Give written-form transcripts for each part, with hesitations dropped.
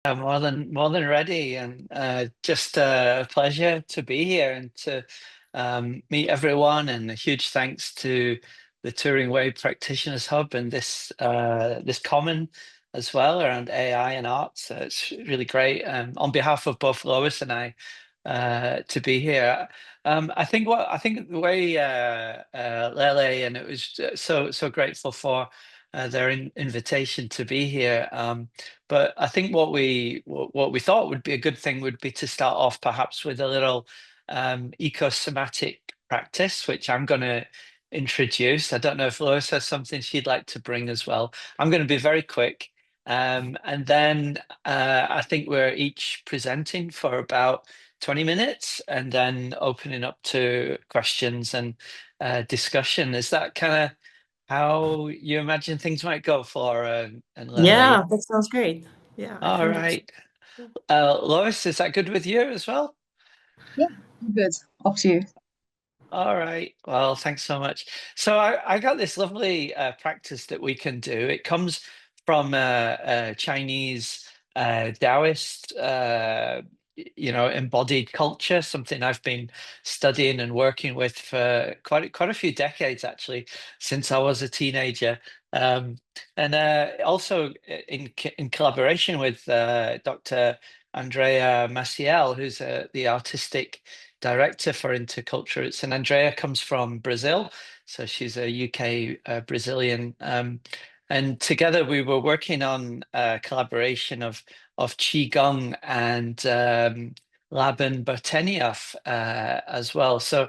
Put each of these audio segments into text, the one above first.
I'm more than ready, and just a pleasure to be here and to meet everyone. And a huge thanks to the Turing Way Practitioners Hub and this common as well around AI and art. So it's really great on behalf of both Lois and I to be here. I think the way Lele, and it was so grateful for their invitation to be here. But I think what we thought would be a good thing would be to start off perhaps with a little ecosomatic practice, which I'm going to introduce. I don't know if Lois has something she'd like to bring as well. I'm going to be very quick. And then I think we're each presenting for about 20 minutes and then opening up to questions and discussion. Is that kind of how you imagine things might go for and Lele? Yeah, that sounds great. Yeah, I All think that's right. Lois, is that good with you as well? Yeah, good. Up to you. All right. Well, thanks so much. So I got this lovely practice that we can do. It comes from Chinese Taoist, embodied culture, something I've been studying and working with for quite a few decades, actually, since I was a teenager. Um, and also in collaboration with Dr. Andrea Maciel, who's the artistic director for Intercultural Roots. And Andrea comes from Brazil, so she's a UK Brazilian. And together we were working on a collaboration of Qigong and Laban Berteniov as well. So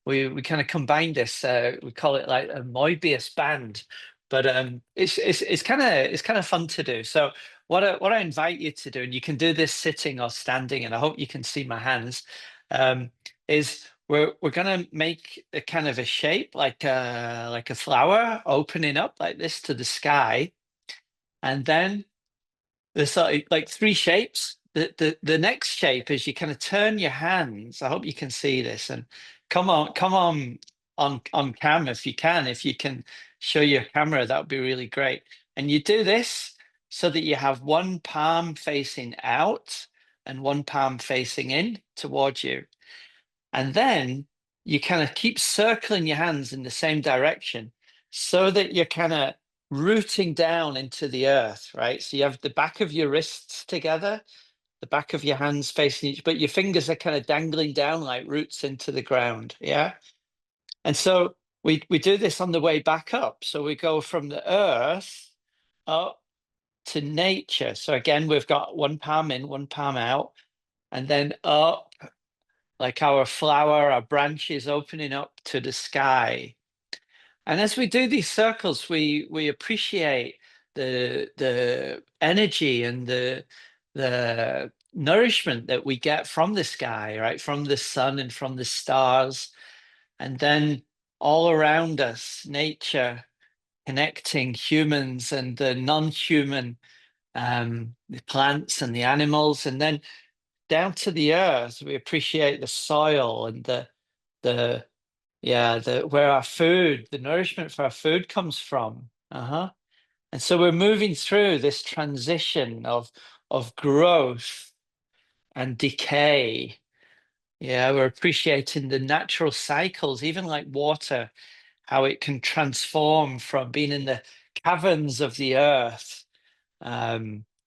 we kind of combined this. We call it like a Moebius band, but it's kind of fun to do. So what I invite you to do, and you can do this sitting or standing, and I hope you can see my hands. Um, is we're gonna make a kind of a shape like a flower opening up like this to the sky, and then there's like three shapes. The next shape is you kind of turn your hands. I hope you can see this, and come on cam if you can show your camera, that would be really great. And you do this so that you have one palm facing out and one palm facing in towards you. And then you kind of keep circling your hands in the same direction so that you're kind of rooting down into the earth, right? So you have the back of your wrists together, the back of your hands facing each, but your fingers are kind of dangling down like roots into the ground. Yeah. And so we do this on the way back up. So we go from the earth up to nature. So again, we've got one palm in, one palm out, and then up like our flower, our branches opening up to the sky. And as we do these circles, we appreciate the energy and the nourishment that we get from the sky, right? From the sun and from the stars. And then all around us, nature connecting humans and the non-human, the plants and the animals. And then down to the earth, we appreciate the soil and the where our food, the nourishment for our food comes from. Uh-huh. And so we're moving through this transition of growth and decay. Yeah, we're appreciating the natural cycles, even like water, how it can transform from being in the caverns of the earth,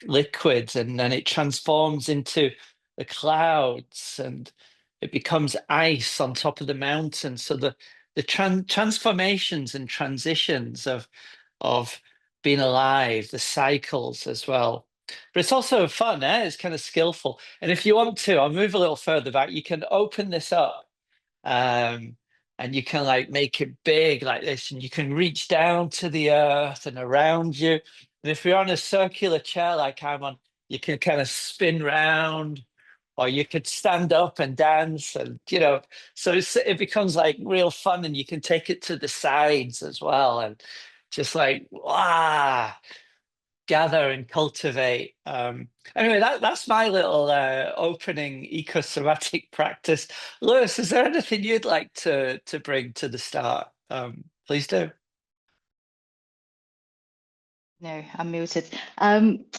liquids, and then it transforms into the clouds and it becomes ice on top of the mountain. So the transformations and transitions of being alive, the cycles as well. But it's also fun, eh? It's kind of skillful. And if you want to, I'll move a little further back. You can open this up, um, and you can like make it big like this, and you can reach down to the earth and around you. And if you're on a circular chair like I'm on, you can kind of spin round, or you could stand up and dance, and so it becomes like real fun, and you can take it to the sides as well, and just like wow, gather and cultivate. Anyway, that's my little opening ecosomatic practice. Lewis, is there anything you'd like to bring to the start? Please do. No, I'm muted.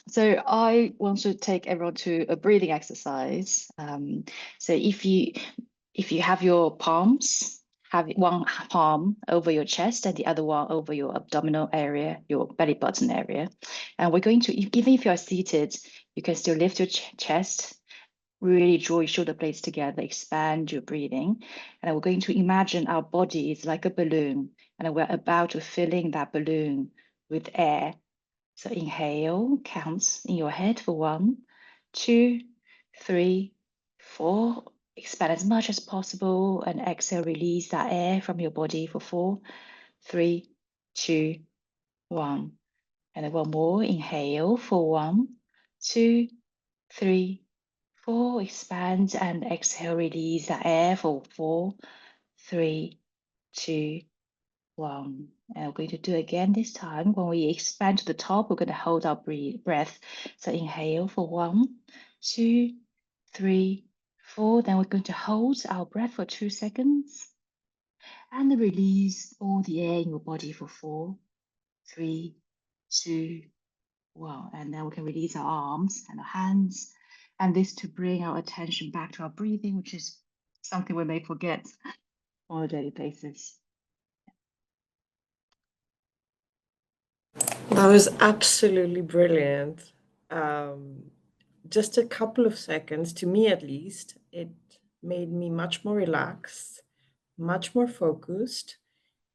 So I want to take everyone to a breathing exercise. So if you have your palms, have one palm over your chest and the other one over your abdominal area, your belly button area. And we're going to, even if you are seated, you can still lift your chest, really draw your shoulder blades together, expand your breathing. And we're going to imagine our body is like a balloon, and we're about to fill in that balloon with air. So inhale, count in your head for 1, 2, 3, 4. Expand as much as possible, and exhale, release that air from your body for 4, 3, 2, 1. And then one more, inhale for 1, 2, 3, 4. Expand and exhale, release that air for 4, 3, 2, 1. And we're going to do again this time. When we expand to the top, we're going to hold our breath. So inhale for 1, 2, 3, 4. Then we're going to hold our breath for 2 seconds. And then release all the air in your body for 4, 3, 2, 1. And then we can release our arms and our hands. And this to bring our attention back to our breathing, which is something we may forget on a daily basis. That was absolutely brilliant. Just a couple of seconds, to me at least, it made me much more relaxed, much more focused,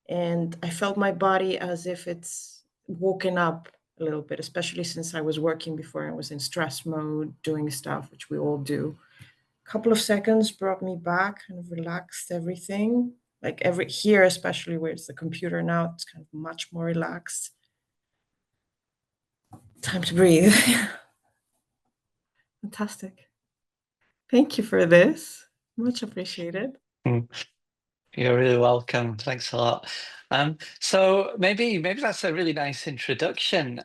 and I felt my body as if it's woken up a little bit, especially since I was working before. I was in stress mode, doing stuff, which we all do. A couple of seconds brought me back, kind of relaxed everything. Like here, especially where it's the computer now, it's kind of much more relaxed. Time to breathe. Fantastic. Thank you for this. Much appreciated. You're really welcome. Thanks a lot. So maybe that's a really nice introduction.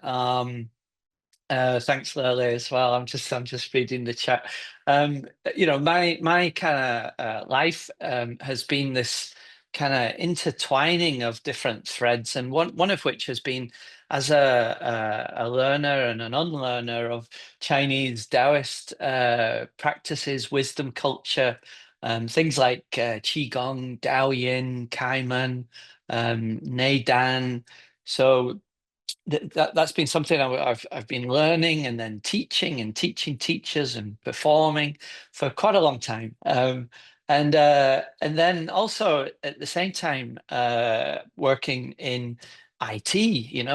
Thanks, Lily, as well. I'm just reading the chat. My kind of life has been this kind of intertwining of different threads, and one of which has been as a learner and an unlearner of Chinese Taoist practices, wisdom culture, things like Qigong, Dao Yin, Kaiman, Neidan. So that's been something I've been learning and then teaching and teaching teachers and performing for quite a long time. And then also at the same time working in IT.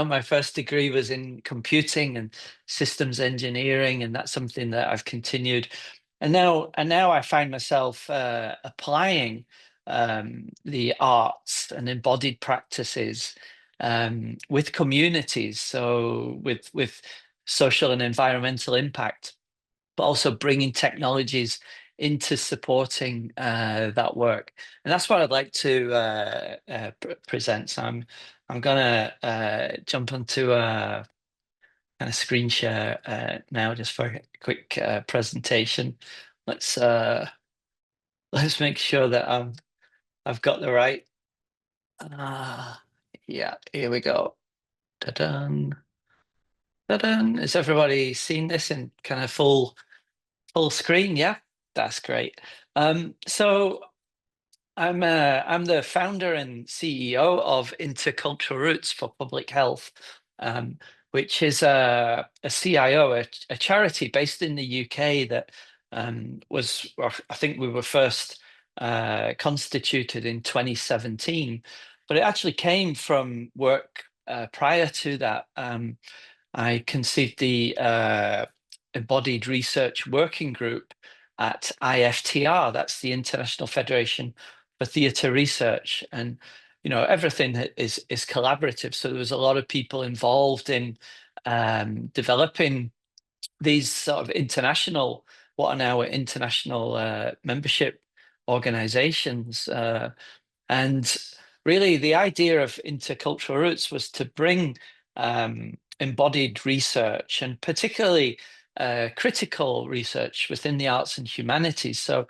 My first degree was in computing and systems engineering, and that's something that I've continued. And now I find myself applying the arts and embodied practices with communities, so with social and environmental impact, but also bringing technologies into supporting that work. And that's what I'd like to present. So I'm gonna jump onto a kind of screen share now, just for a quick presentation. Let's make sure that I've got the right. Yeah, here we go. Ta-dun. Ta-dun. Has everybody seen this in kind of full screen? Yeah, that's great. So I'm the founder and CEO of Intercultural Roots for Public Health, which is a CIO, a charity based in the UK that well, I think we were first constituted in 2017, but it actually came from work prior to that. I conceived the Embodied Research Working Group at IFTR, that's the International Federation for Theatre Research. And everything is collaborative. So there was a lot of people involved in developing these sort of international, what are now international membership organizations. And really, the idea of Intercultural Roots was to bring embodied research, and particularly critical research within the arts and humanities. So,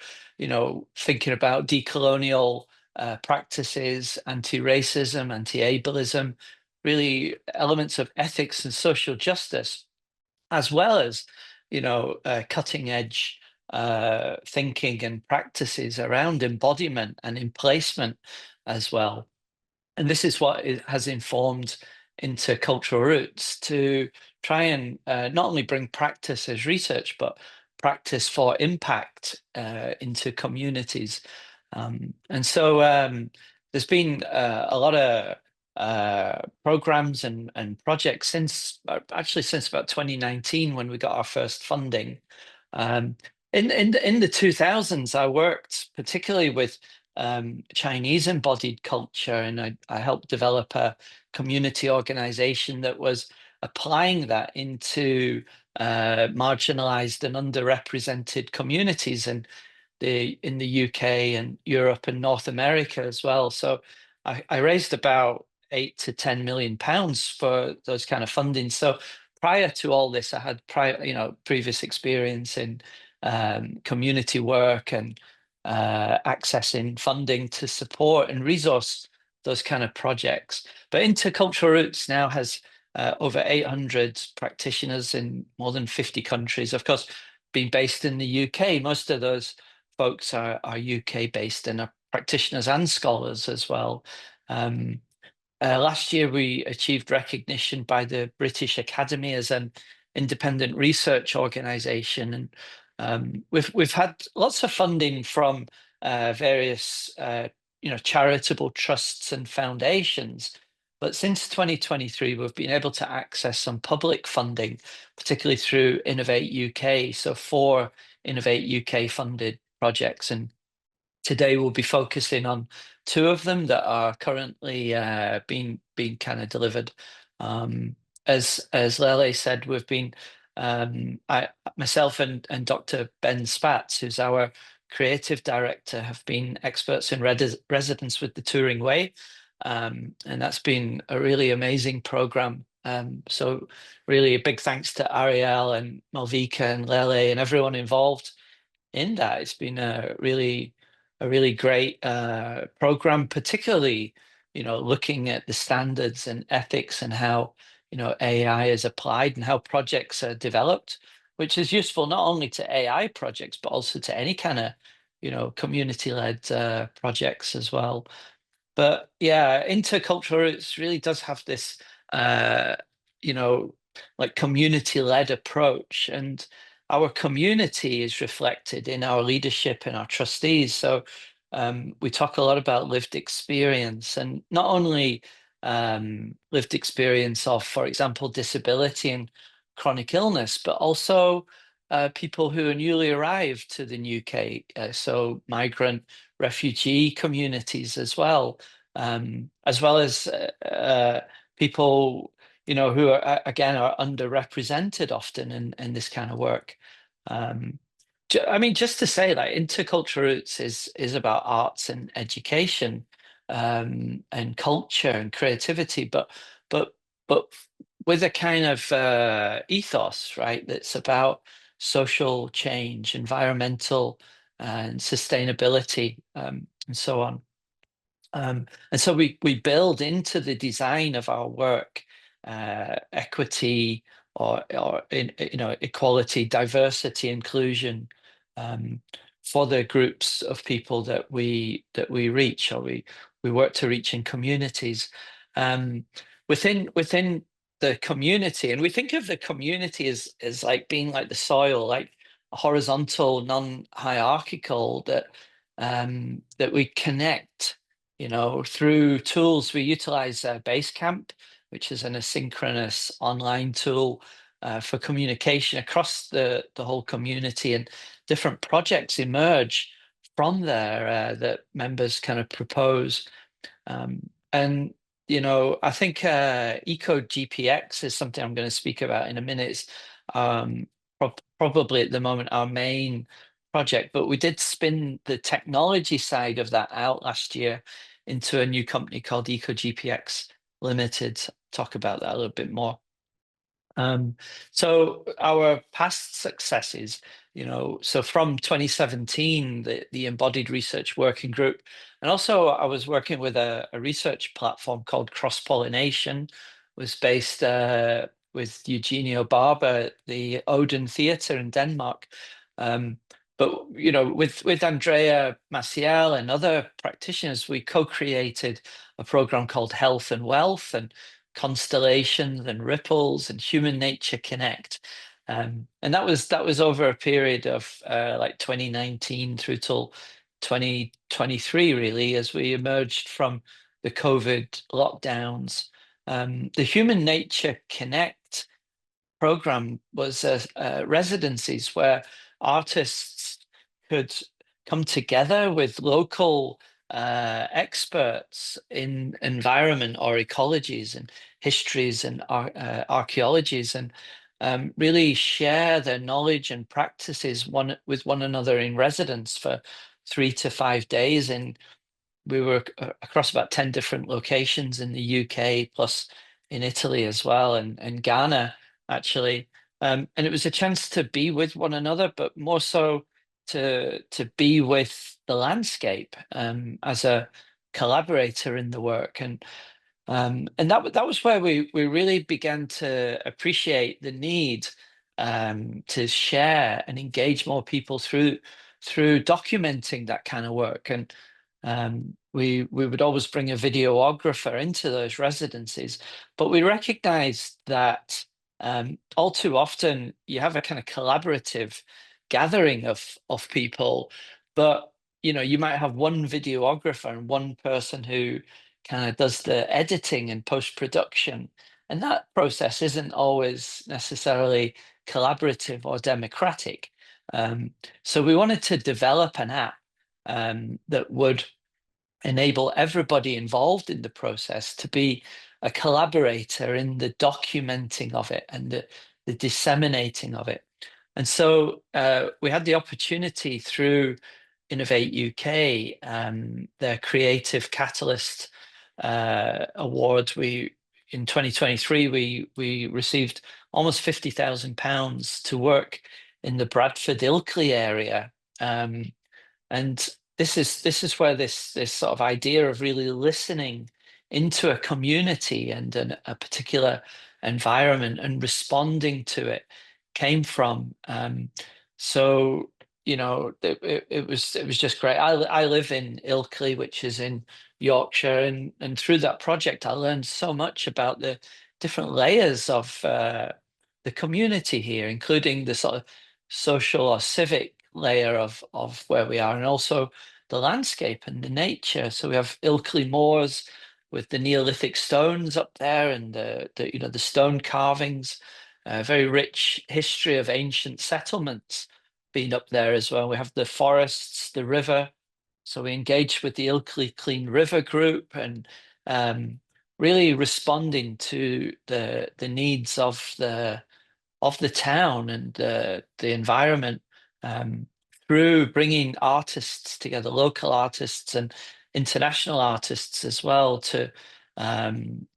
thinking about decolonial practices, anti-racism, anti-ableism, really elements of ethics and social justice, as well as, cutting edge thinking and practices around embodiment and emplacement as well. And this is what has informed Intercultural Roots to try and not only bring practice as research, but practice for impact into communities. And so there's been a lot of programs and projects since about 2019, when we got our first funding. In the 2000s, I worked particularly with Chinese embodied culture, and I helped develop a community organization that was applying that into marginalized and underrepresented communities in the UK and Europe and North America as well. So I raised about £8 to £10 million for those kind of funding. So prior to all this, I had previous experience in community work and accessing funding to support and resource those kind of projects. But Intercultural Roots now has over 800 practitioners in more than 50 countries. Of course, being based in the UK, most of those folks are UK based and are practitioners and scholars as well. Last year, we achieved recognition by the British Academy as an independent research organisation, and we've had lots of funding from various charitable trusts and foundations. But since 2023, we've been able to access some public funding, particularly through Innovate UK. So 4 Innovate UK funded projects, and today we'll be focusing on 2 of them that are currently being kind of delivered. As Lele said, we've been myself and Dr. Ben Spatz, who's our creative director, have been experts in residence with the Turing Way, and that's been a really amazing program. So really a big thanks to Ariel and Malvika and Lele and everyone involved in that. It's been a really great program, particularly looking at the standards and ethics and how AI is applied and how projects are developed, which is useful not only to AI projects but also to any kind of community-led projects as well. But yeah, Intercultural Roots really does have this like community-led approach, and our community is reflected in our leadership and our trustees. So we talk a lot about lived experience, and not only lived experience of, for example, disability and chronic illness, but also people who are newly arrived to the UK, so migrant refugee communities as well as people who are again are underrepresented often in this kind of work. I mean, just to say, like, Intercultural Roots is about arts and education, and culture and creativity, but with a kind of ethos, right? That's about social change, environmental and sustainability, and so on. And so we build into the design of our work equity or equality, diversity, inclusion, for the groups of people that we reach, or we work to reach in communities, within the community. And we think of the community as like being like the soil, like horizontal, non-hierarchical, that we connect through tools. We utilize Basecamp, which is an asynchronous online tool for communication across the whole community, and different projects emerge from there that members kind of propose. And I think EcoGPX is something I'm going to speak about in a minute. It's probably at the moment our main project, but we did spin the technology side of that out last year into a new company called EcoGPX Limited. Talk about that a little bit more. So our past successes, so from 2017, the Embodied Research Working Group, and also I was working with a research platform called Cross-Pollination, was based with Eugenio Barber at the Oden Theatre in Denmark. But you know, with Andrea Maciel and other practitioners, we co-created a program called Health and Wealth and Constellations and Ripples and Human Nature Connect. And that was over a period of like 2019 through till 2023, really, as we emerged from the COVID lockdowns. The Human Nature Connect program was residencies where artists could come together with local experts in environment or ecologies and histories and archaeologies, and really share their knowledge and practices with one another in residence for 3 to 5 days. And we were across about 10 different locations in the UK, plus in Italy as well, and Ghana, actually. And it was a chance to be with one another, but more so to be with the landscape as a collaborator in the work. And that was where we really began to appreciate the need to share and engage more people through documenting that kind of work. And we would always bring a videographer into those residencies, but we recognized that all too often you have a kind of collaborative gathering of people, but you know, you might have one videographer and one person who kind of does the editing and post-production, and that process isn't always necessarily collaborative or democratic. So we wanted to develop an app that would enable everybody involved in the process to be a collaborator in the documenting of it and the disseminating of it. And so we had the opportunity through Innovate UK, their Creative Catalyst award. In 2023, we received almost £50,000 to work in the Bradford Ilkley area. And this is where this sort of idea of really listening into a community and a particular environment and responding to it came from. So you know, it was just great. I live in Ilkley, which is in Yorkshire, and through that project, I learned so much about the different layers of the community here, including the sort of social or civic layer of where we are, and also the landscape and the nature. So we have Ilkley Moors with the Neolithic stones up there, and the you know, the stone carvings, very rich history of ancient settlements being up there as well. We have the forests, the river. So we engaged with the Ilkley Clean River group, and really responding to the needs of the town and the environment, through bringing artists together, local artists and international artists as well, to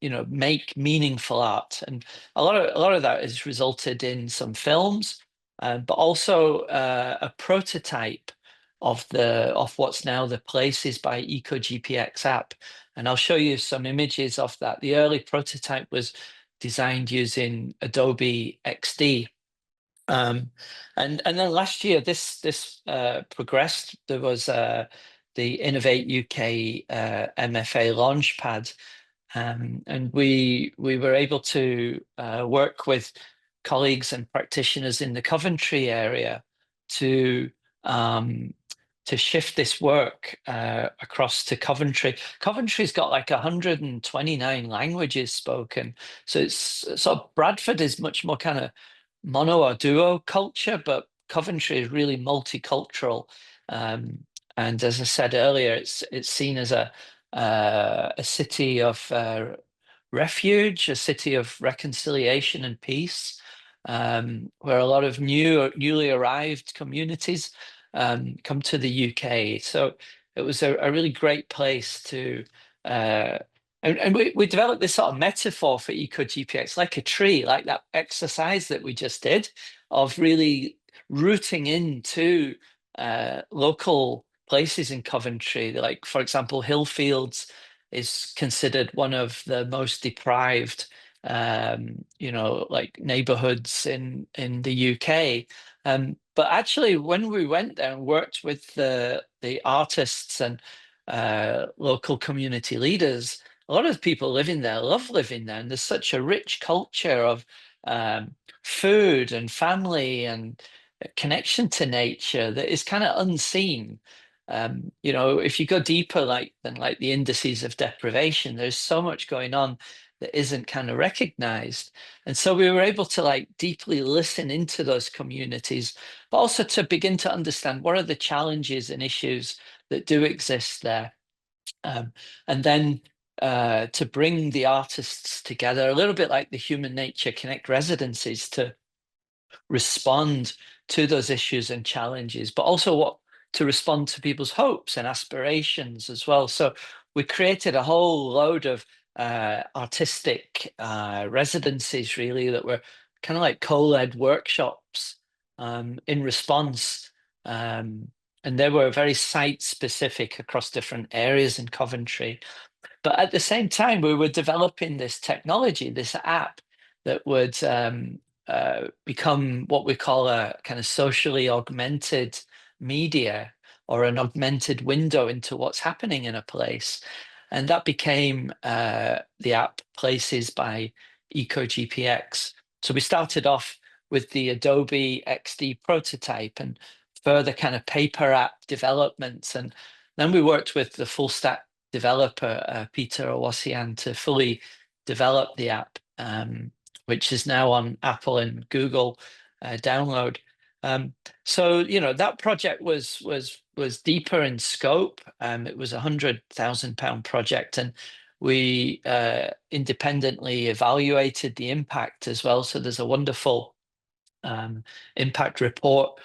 you know, make meaningful art. And a lot of that has resulted in some films, but also a prototype of what's now the Places by EcoGPX app. And I'll show you some images of that. The early prototype was designed using Adobe XD. And then last year, this progressed. There was the Innovate UK MFA Launchpad, and we were able to work with colleagues and practitioners in the Coventry area to shift this work across to Coventry. Coventry's got like 129 languages spoken, so it's sort of, Bradford is much more kind of mono or duo culture, but Coventry is really multicultural. And as I said earlier, it's seen as a city of refuge, a city of reconciliation and peace, where a lot of newly arrived communities come to the UK. So it was a really great place to and we developed this sort of metaphor for EcoGPX, like a tree, like that exercise that we just did, of really rooting into local places in Coventry. Like, for example, Hillfields is considered one of the most deprived you know, like neighborhoods in the UK. But actually, when we went there and worked with the artists and local community leaders, a lot of people living there love living there, and there's such a rich culture of food and family and connection to nature that is kind of unseen. You know, if you go deeper, than the indices of deprivation, there's so much going on that isn't kind of recognized. And so we were able to like deeply listen into those communities, but also to begin to understand what are the challenges and issues that do exist there. And then to bring the artists together, a little bit like the Human Nature Connect residencies, to respond to those issues and challenges, but also to respond to people's hopes and aspirations as well. So we created a whole load of artistic residencies, really, that were kind of like co-led workshops in response. And they were very site specific across different areas in Coventry. But at the same time, we were developing this technology, this app that would become what we call a kind of socially augmented media, or an augmented window into what's happening in a place. And that became the app Places by EcoGPX. So we started off with the Adobe XD prototype and further kind of paper app developments. And then we worked with the full stack developer, Peter Owasian, to fully develop the app, which is now on Apple and Google download. So, you know, that project was deeper in scope. It was £100,000 project, and we independently evaluated the impact as well. So there's a wonderful impact report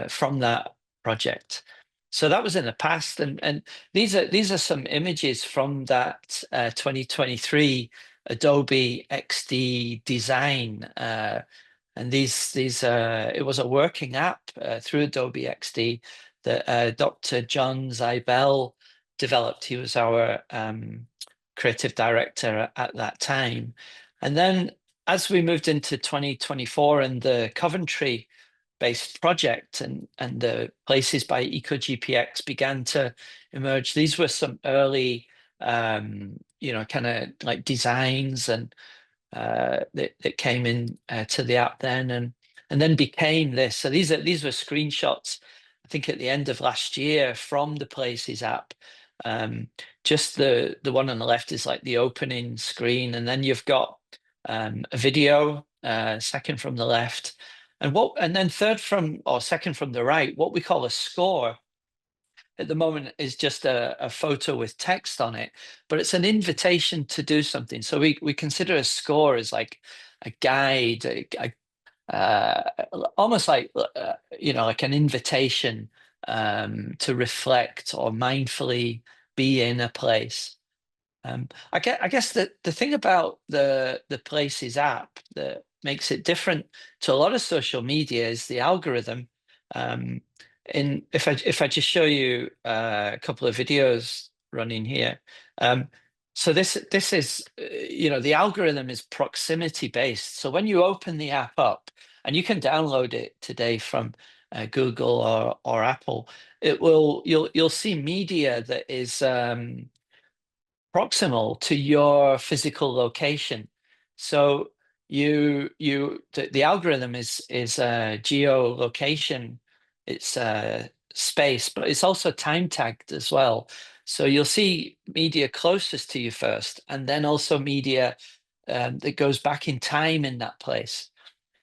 from that project. So that was in the past, and these are some images from that 2023 Adobe XD design. And these it was a working app through Adobe XD that Dr. John Zibel developed. He was our creative director at that time. And then as we moved into 2024 and the Coventry based project and the Places by EcoGPX began to emerge, these were some early you know, kind of like designs and that came in to the app then, and then became this. So these were screenshots, I think, at the end of last year from the Places app. Just the one on the left is like the opening screen, and then you've got a video second from the left, and then third from, or second from the right, what we call a score. At the moment is just a photo with text on it, but it's an invitation to do something. So we consider a score as like a guide, almost like you know, like an invitation to reflect or mindfully be in a place. I guess the thing about the Places app that makes it different to a lot of social media is the algorithm. If I just show you a couple of videos running here, so this is you know, the algorithm is proximity based. So when you open the app up, and you can download it today from Google or Apple, you'll see media that is proximal to your physical location. So the algorithm is geolocation, it's space, but it's also time tagged as well. So you'll see media closest to you first, and then also media that goes back in time in that place.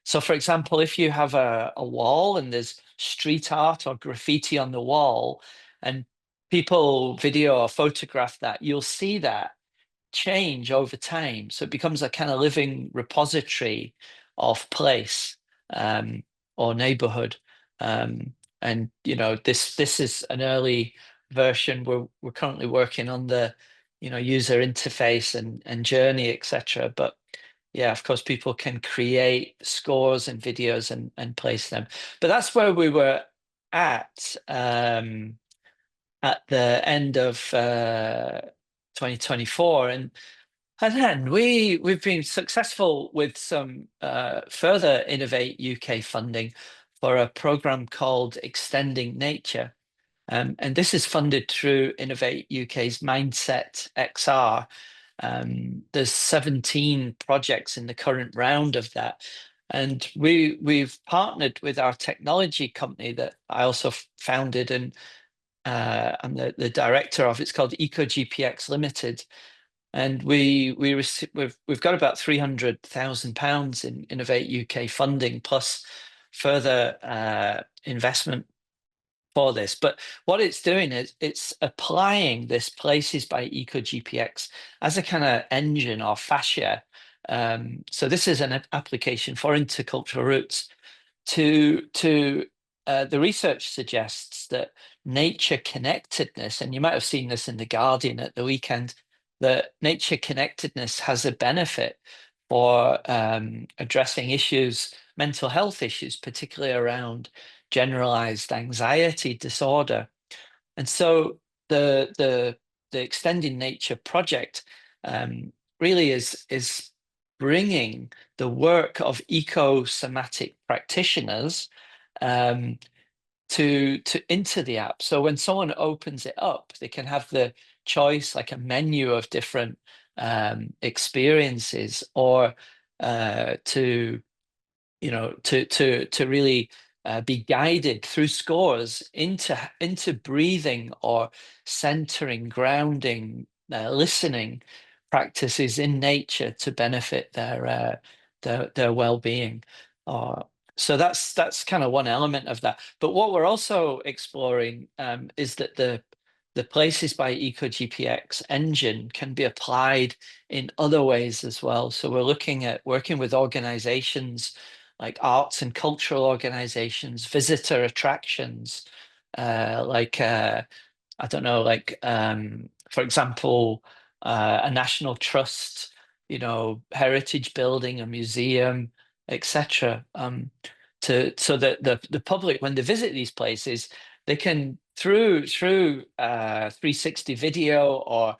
So for example, if you have a wall and there's street art or graffiti on the wall, and people video or photograph that, you'll see that change over time. So it becomes a kind of living repository of place or neighborhood. And you know, this is an early version. We're currently working on the, you know, user interface and journey, etc. But yeah, of course, people can create scores and videos and place them. But that's where we were at the end of 2024. And And then we've been successful with some further Innovate UK funding for a program called Extending Nature. And this is funded through Innovate UK's Mindset XR. There's 17 projects in the current round of that. And we've partnered with our technology company that I also founded, and I'm the director of. It's called EcoGPX Limited. And we've got about £300,000 in Innovate UK funding, plus further investment for this. But what it's doing is it's applying this Places by EcoGPX as a kind of engine or fascia. So this is an application for intercultural roots to the research suggests that nature connectedness, and you might have seen this in The Guardian at the weekend, that nature connectedness has a benefit for addressing issues, mental health issues, particularly around generalized anxiety disorder. And so the Extending Nature project really is bringing the work of eco-somatic practitioners into the app. So when someone opens it up, they can have the choice, like a menu of different experiences, or to really be guided through scores into breathing or centering, grounding, listening practices in nature to benefit their well-being. So that's kind of one element of that. But what we're also exploring is that the Places by EcoGPX engine can be applied in other ways as well. So we're looking at working with organizations like arts and cultural organizations, visitor attractions, I don't know, for example, a national trust, heritage building, a museum, etc. So that the public, when they visit these places, they can through 360 video or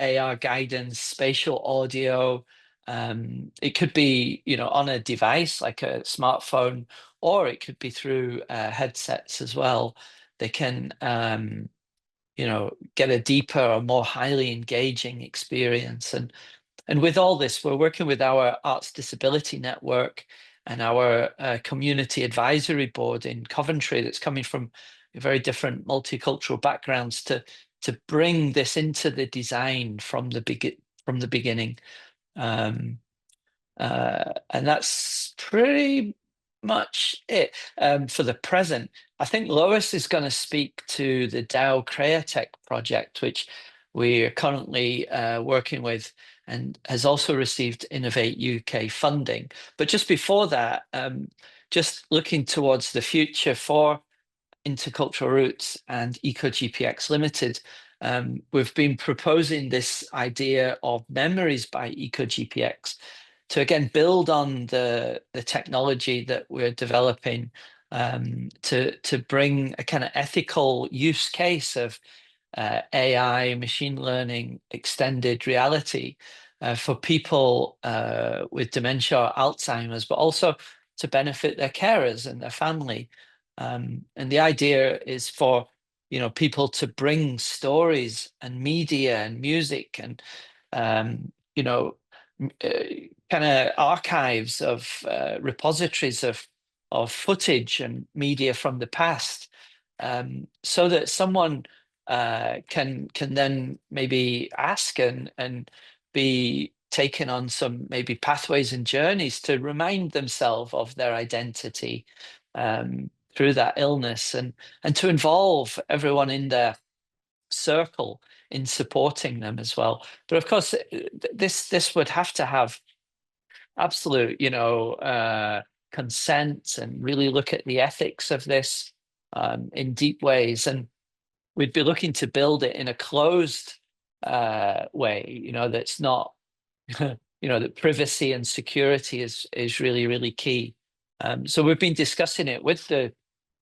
AR guidance, spatial audio. It could be on a device like a smartphone, or it could be through headsets as well. They can get a deeper or more highly engaging experience. And with all this, we're working with our Arts Disability Network and our community advisory board in Coventry that's coming from very different multicultural backgrounds to bring this into the design from the beginning. And that's pretty much it for the present. I think Lois is going to speak to the DAO CreaTech project, which we are currently working with and has also received Innovate UK funding. But just before that, just looking towards the future for Intercultural Roots and EcoGPX Limited, we've been proposing this idea of memories by EcoGPX to again build on the technology that we're developing to bring a kind of ethical use case of AI, machine learning, extended reality for people with dementia or Alzheimer's, but also to benefit their carers and their family. And the idea is for people to bring stories and media and music and kind of archives of repositories of footage and media from the past, so that someone can then maybe ask and be taken on some maybe pathways and journeys to remind themselves of their identity through that illness, and to involve everyone in their circle in supporting them as well. But of course, this would have to have absolute, consent, and really look at the ethics of this in deep ways. And we'd be looking to build it in a closed way, that's not, that privacy and security is really, really key. So we've been discussing it with the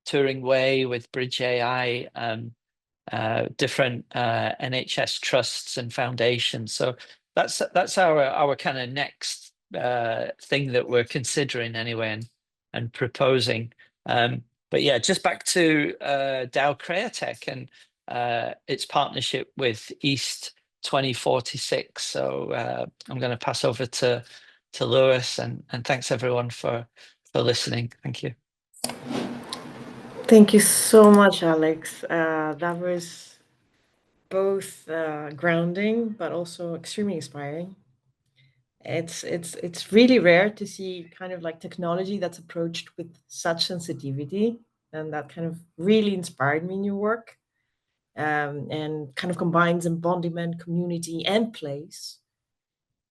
Turing Way, with Bridge AI, different NHS trusts and foundations. So that's our kind of next thing that we're considering anyway, and proposing. But yeah, just back to DAO CreaTech and its partnership with East2046. So I'm going to pass over to Lois, and thanks everyone for listening. Thank you. Thank you so much, Alex. That was both grounding, but also extremely inspiring. It's really rare to see kind of like technology that's approached with such sensitivity, and that kind of really inspired me in your work, and kind of combines embodiment, community, and place.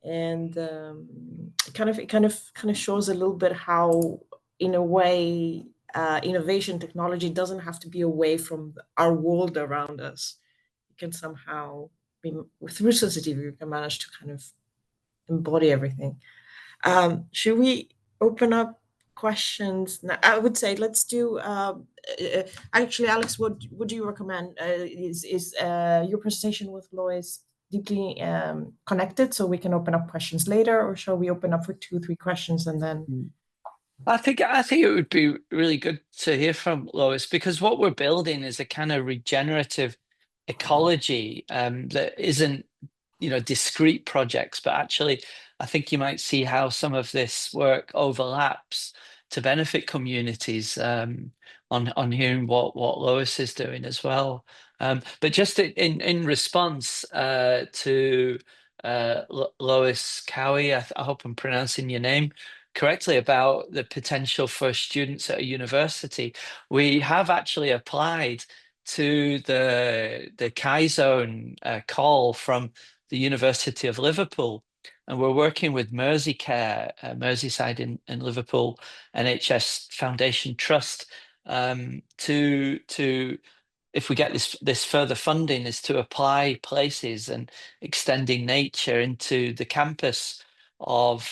And it kind of shows a little bit how, in a way, innovation technology doesn't have to be away from our world around us. It can somehow be, through sensitivity, we can manage to kind of embody everything. Should we open up questions now? I would say let's do. Actually, Alex, what would you recommend? Is your presentation with Lois deeply connected, so we can open up questions later, or shall we open up for 2-3 questions and then? I think it would be really good to hear from Lois, because what we're building is a kind of regenerative ecology that isn't, discrete projects, but actually I think you might see how some of this work overlaps to benefit communities, on hearing what Lois is doing as well. But just in response to Lois Cowie, I hope I'm pronouncing your name correctly, about the potential for students at a university. We have actually applied to the Chi Zone call from the University of Liverpool, and we're working with Merseycare, Merseyside in Liverpool, NHS Foundation Trust, to if we get this further funding, is to apply places and extending nature into the campus of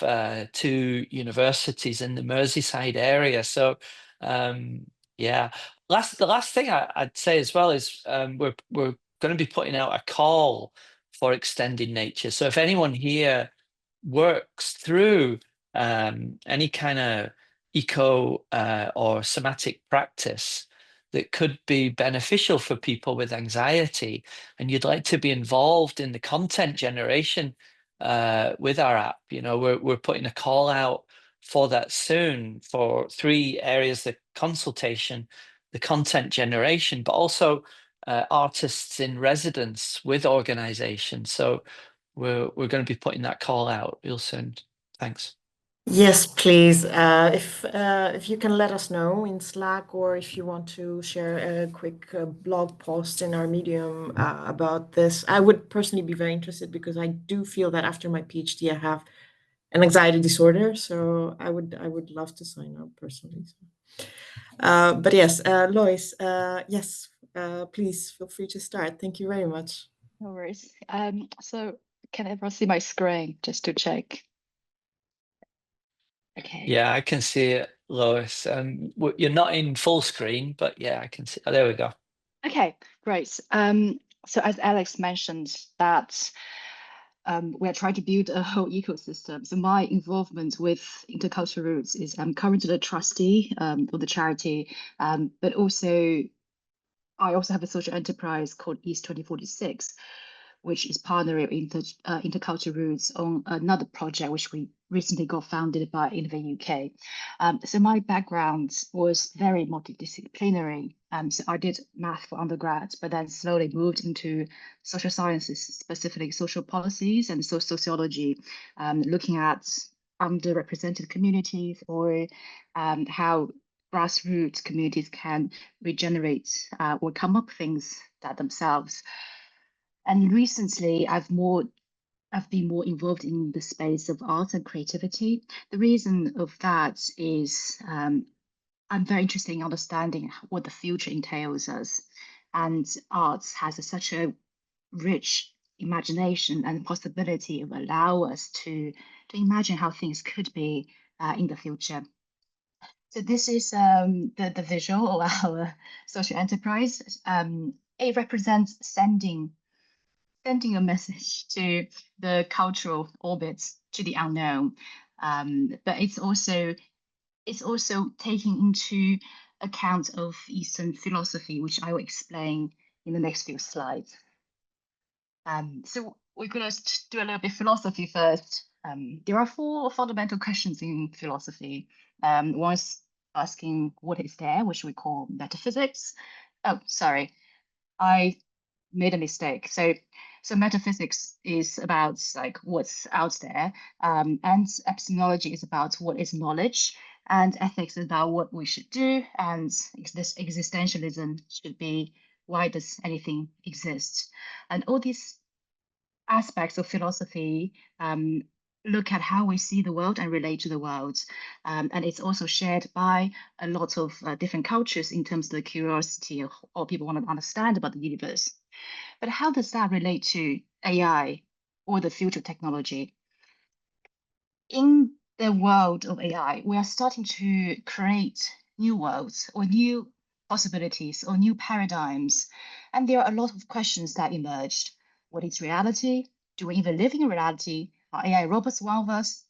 2 universities in the Merseyside area. So yeah, the last thing I'd say as well is we're going to be putting out a call for extending nature. So if anyone here works through any kind of eco or somatic practice that could be beneficial for people with anxiety, and you'd like to be involved in the content generation with our app, we're putting a call out for that soon, for 3 areas: the consultation, the content generation, but also artists in residence with organizations. So we're going to be putting that call out real soon. Thanks. Yes, please. If you can let us know in Slack, or if you want to share a quick blog post in our Medium about this, I would personally be very interested, because I do feel that after my PhD I have an anxiety disorder, so I would love to sign up personally. But yes, Lois, yes, please feel free to start. Thank you very much. No worries. So can everyone see my screen just to check? Okay. Yeah, I can see it, Lois. You're not in full screen, but yeah, I can see. Oh, there we go. Okay, great. So as Alex mentioned, that we're trying to build a whole ecosystem. So my involvement with Intercultural Roots is I'm currently a trustee for the charity, but also I also have a social enterprise called East2046, which is partnering with Intercultural Roots on another project which we recently got founded by in the UK. So my background was very multidisciplinary. So I did math for undergrad, but then slowly moved into social sciences, specifically social policies and sociology, looking at underrepresented communities, or how grassroots communities can regenerate or come up with things that themselves. And recently, I've been more involved in the space of art and creativity. The reason of that is I'm very interested in understanding what the future entails us. And arts has such a rich imagination and possibility of allow us to imagine how things could be in the future. So this is the visual of our social enterprise. It represents sending sending a message to the cultural orbits, to the unknown. But it's also taking into account of Eastern philosophy, which I will explain in the next few slides. So we're going to do a little bit of philosophy first. There are 4 fundamental questions in philosophy. One is asking what is there, which we call metaphysics. Oh, sorry, I made a mistake. So metaphysics is about like what's out there, and epistemology is about what is knowledge, and ethics is about what we should do, and this existentialism should be why does anything exist? And all these aspects of philosophy look at how we see the world and relate to the world. And it's also shared by a lot of different cultures in terms of the curiosity or people want to understand about the universe. But how does that relate to AI or the future technology? In the world of AI, we are starting to create new worlds or new possibilities or new paradigms. And there are a lot of questions that emerged. What is reality? Do we even live in reality? Are AI robots one of us?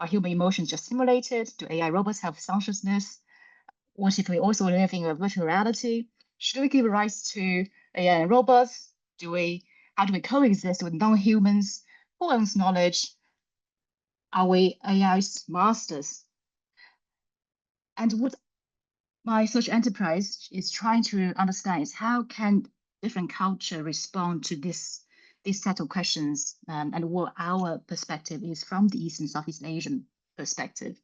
Are human emotions just simulated? Do AI robots have consciousness? What if we also live in a virtual reality? Should we give rights to AI and robots? How do we coexist with non-humans? Who owns knowledge? Are we AI's masters? And what my social enterprise is trying to understand is how can different culture respond to this set of questions, and what our perspective is from the East and Southeast Asian perspective.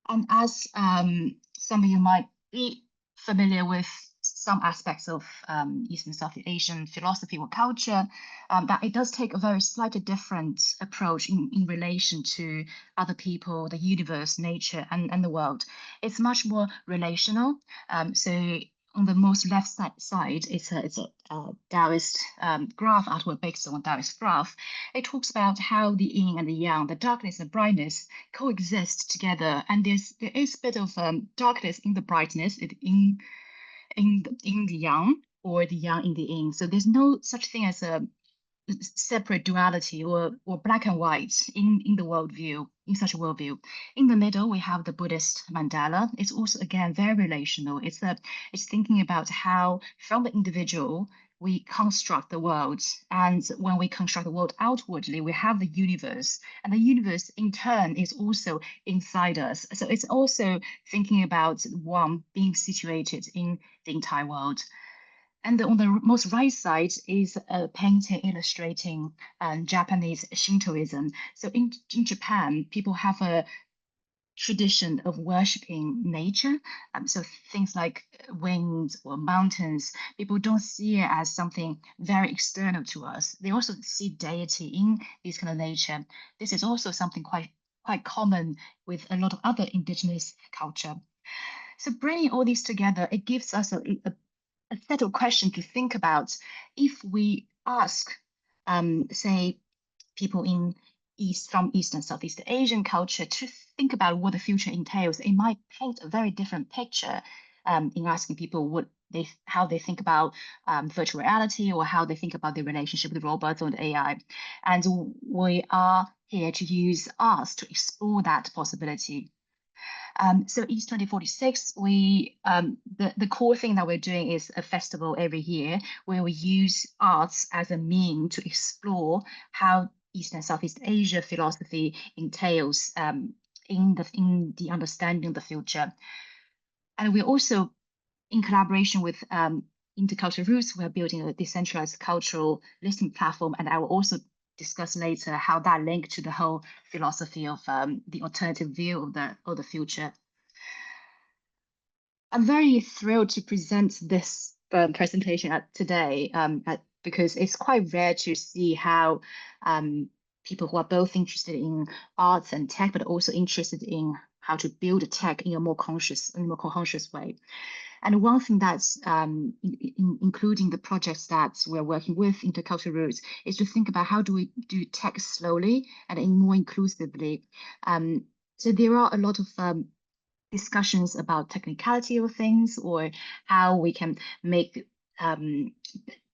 And as some of you might be familiar with some aspects of East and Southeast Asian philosophy or culture, that it does take a very slightly different approach in relation to other people, the universe, nature, and the world. It's much more relational. So on the most left side, it's a Taoist graph artwork based on Taoist graph. It talks about how the yin and the yang, the darkness and brightness, coexist together, and there is a bit of darkness in the brightness, in the yang, or the yang in the yin. So there's no such thing as a separate duality or black and white in the worldview, in such a worldview. In the middle, we have the Buddhist mandala. It's also, again, very relational. It's thinking about how from the individual we construct the world, and when we construct the world outwardly, we have the universe, and the universe in turn is also inside us. So it's also thinking about one being situated in the entire world. And on the most right side is a painting illustrating Japanese Shintoism. So in Japan, people have a tradition of worshipping nature. So things like winds or mountains, people don't see it as something very external to us. They also see deity in this kind of nature. This is also something quite common with a lot of other indigenous culture. So bringing all these together, it gives us a set of questions to think about. If we ask, say, people from East and Southeast Asian culture to think about what the future entails, it might paint a very different picture in asking people how they think about virtual reality, or how they think about their relationship with robots or the AI. And we are here to use arts to explore that possibility. So East2046, the core thing that we're doing is a festival every year where we use arts as a mean to explore how East and Southeast Asia philosophy entails in the understanding of the future. And we're also, in collaboration with Intercultural Roots, we're building a decentralized cultural listening platform, and I will also discuss later how that linked to the whole philosophy of the alternative view of the future. I'm very thrilled to present this presentation today because it's quite rare to see how people who are both interested in arts and tech, but also interested in how to build a tech in a more conscious way. And one thing that's including the projects that we're working with Intercultural Roots is to think about how do we do tech slowly and more inclusively. So there are a lot of discussions about technicality of things, or how we can make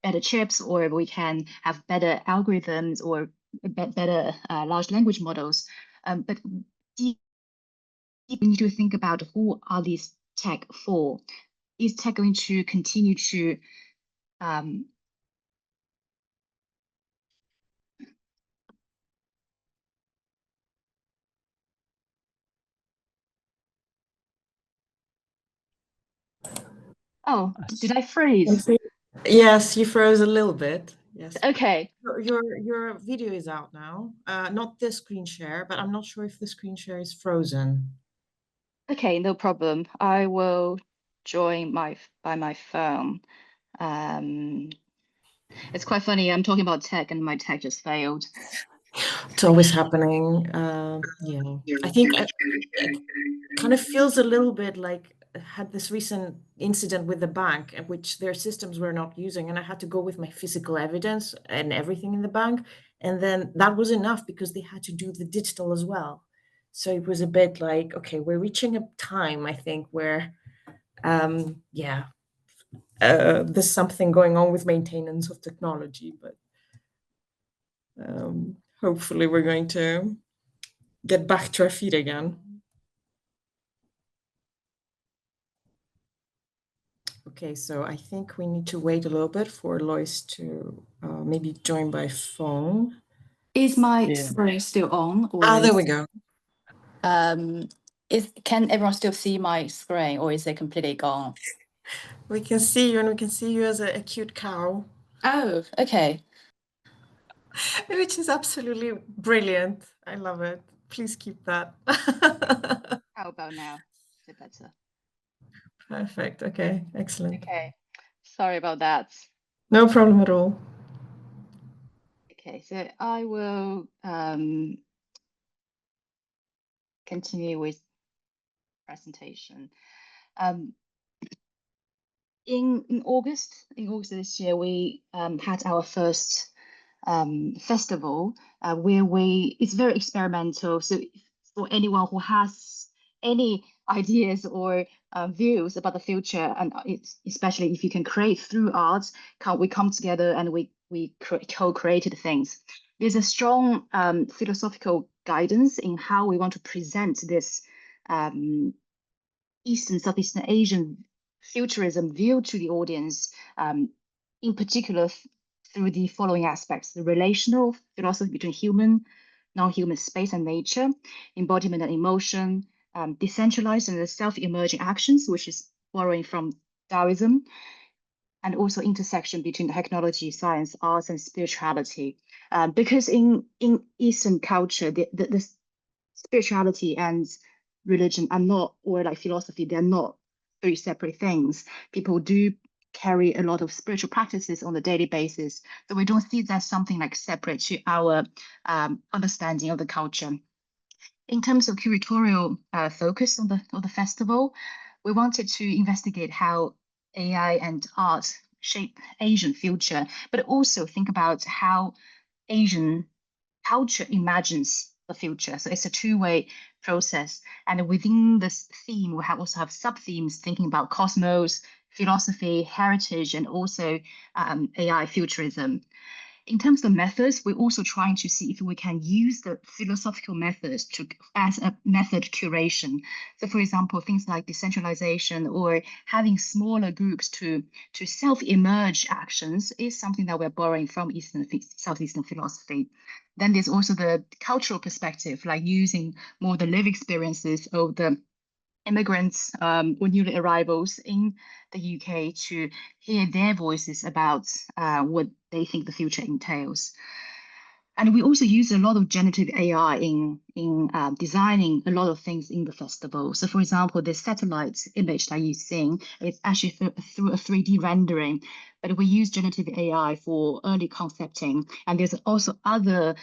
better chips, or we can have better algorithms or better large language models. But we need to think about who are these tech for? Is tech going to continue to oh, did I freeze? Yes, you froze a little bit. Yes. Okay. Your video is out now. Not the screen share, but I'm not sure if the screen share is frozen. Okay, no problem. I will join by my phone. It's quite funny. I'm talking about tech and my tech just failed. It's always happening. Yeah, I think it kind of feels a little bit like I had this recent incident with the bank at which their systems were not using, and I had to go with my physical evidence and everything in the bank, and then that was enough because they had to do the digital as well. So it was a bit like, okay, we're reaching a time, I think, where yeah, there's something going on with maintenance of technology, but hopefully we're going to get back to our feet again. Okay, so I think we need to wait a little bit for Lois to maybe join by phone. Is my screen still on? Or there we go. Can everyone still see my screen, or is it completely gone? We can see you, and we can see you as a cute cow. Oh, okay. Which is absolutely brilliant. I love it. Please keep that. How about now? Is it better? Perfect. Okay, excellent. Okay. Sorry about that. No problem at all. Okay, so I will continue with presentation. In August of this year, we had our first festival where it's very experimental. So for anyone who has any ideas or views about the future, and especially if you can create through art, we come together and we co-created things. There's a strong philosophical guidance in how we want to present this Southeastern Asian futurism view to the audience, in particular through the following aspects: the relational philosophy between human, non-human space and nature, embodiment and emotion, decentralized and self-emerging actions, which is borrowing from Taoism, and also intersection between technology, science, arts, and spirituality. Because in Eastern culture, the spirituality and religion are not, or like philosophy, they're not very separate things. People do carry a lot of spiritual practices on a daily basis. So we don't see that something like separate to our understanding of the culture. In terms of curatorial focus on the festival, we wanted to investigate how AI and art shape Asian future, but also think about how Asian culture imagines the future. So it's a two-way process. And within this theme, we also have sub-themes thinking about cosmos, philosophy, heritage, and also AI futurism. In terms of methods, we're also trying to see if we can use the philosophical methods as a method curation. So, for example, things like decentralization or having smaller groups to self-emerge actions is something that we're borrowing from Southeastern philosophy. Then there's also the cultural perspective, like using more the lived experiences of the immigrants or newly arrivals in the UK to hear their voices about what they think the future entails. And we also use a lot of generative AI in designing a lot of things in the festival. So, for example, the satellite image that you're seeing is actually through a 3D rendering, but we use generative AI for early concepting. And there's also other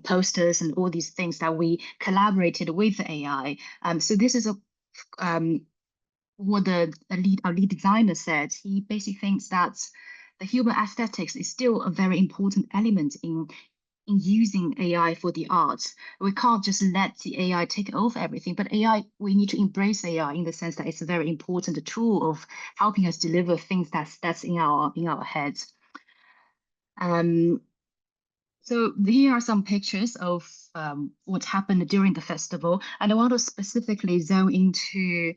posters and all these things that we collaborated with the AI. So this is what our lead designer said. He basically thinks that the human aesthetics is still a very important element in in using AI for the arts. We can't just let the AI take over everything, but AI, we need to embrace AI in the sense that it's a very important tool of helping us deliver things that's in our heads. So here are some pictures of what happened during the festival, and I want to specifically zone into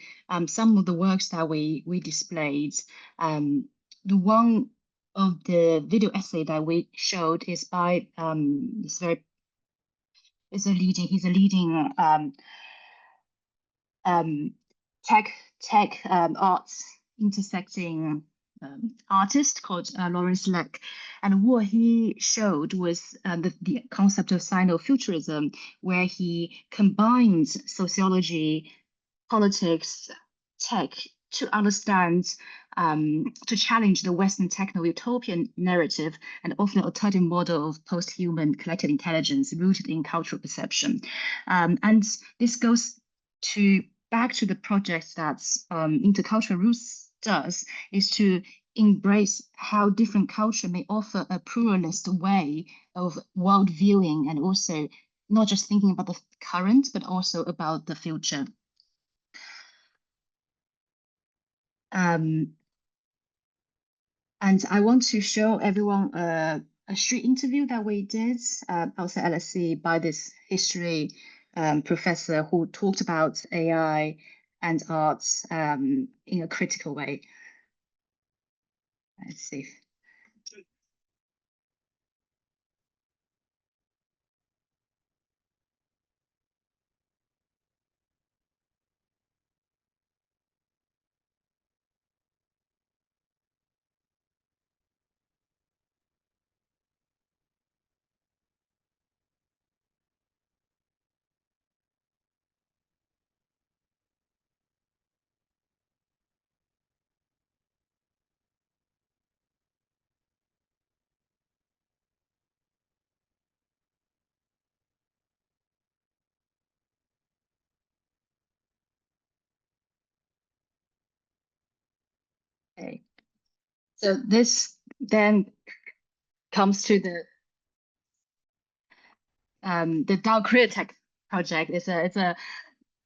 some of the works that we displayed. The one of the video essay that we showed is by he's a leading tech arts intersecting artist called Lawrence Leck. And what he showed was the concept of sino-futurism, where he combines sociology, politics, tech to understand, to challenge the Western techno-utopian narrative and offer an alternative model of post-human collective intelligence rooted in cultural perception. And this goes back to the project that Intercultural Roots does, is to embrace how different culture may offer a pluralist way of world viewing, and also not just thinking about the current, but also about the future. And I want to show everyone a street interview that we did outside LSE by this history professor who talked about AI and arts in a critical way. Let's see. Okay. So this then comes to the DAO CreaTech project. It's a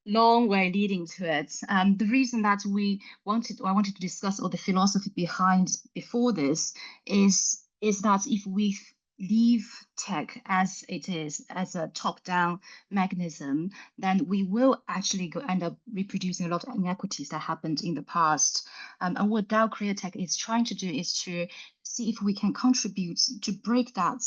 long way leading to it. The reason that I wanted to discuss all the philosophy behind before this is that if we leave tech as it is, as a top-down mechanism, then we will actually end up reproducing a lot of inequities that happened in the past. And what DAO CreaTech is trying to do is to see if we can contribute to break that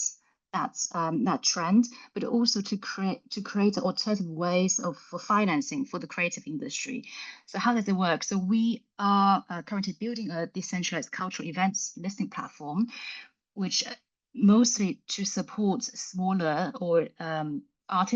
trend, but also to create alternative ways for financing for the creative industry. So how does it work? So we are currently building a decentralized cultural events listing platform, which mostly to support smaller or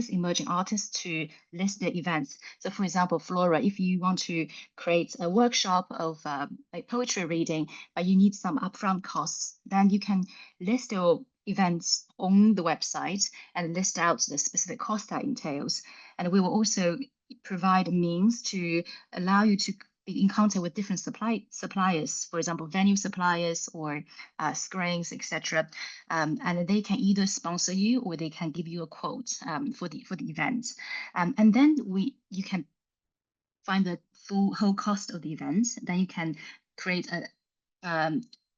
emerging artists to list their events. So for example, Flora, if you want to create a workshop of a poetry reading, but you need some upfront costs, then you can list your events on the website and list out the specific cost that entails. And we will also provide means to allow you to be in contact with different suppliers, for example, venue suppliers or screens, etc. And they can either sponsor you or they can give you a quote for the event. And then you can find the whole cost of the event. Then you can create a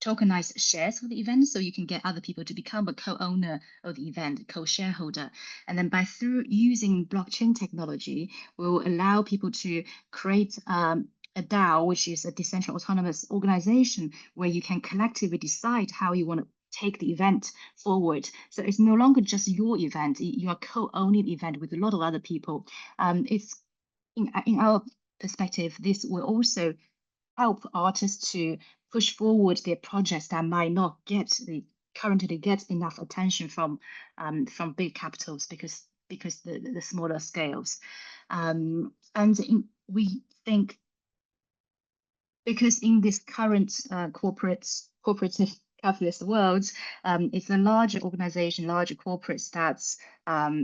tokenized shares for the event, so you can get other people to become a co-owner of the event, co-shareholder. And then through using blockchain technology, we will allow people to create a DAO, which is a decentralized autonomous organization, where you can collectively decide how you want to take the event forward. So it's no longer just your event, you are co-owning the event with a lot of other people. It's in our perspective, this will also help artists to push forward their projects that might not currently get enough attention from big capitals because the smaller scales. We think, because in this current corporative capitalist world, it's a larger organization, larger corporates that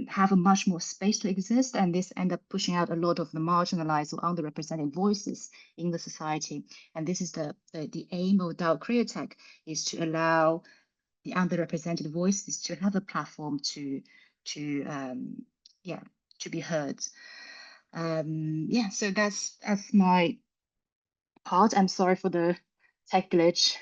have a much more space to exist, and this end up pushing out a lot of the marginalized or underrepresented voices in the society. And this is the aim of DAO CreaTech, is to allow the underrepresented voices to have a platform to be heard. Yeah, so that's my part. I'm sorry for the tech glitch.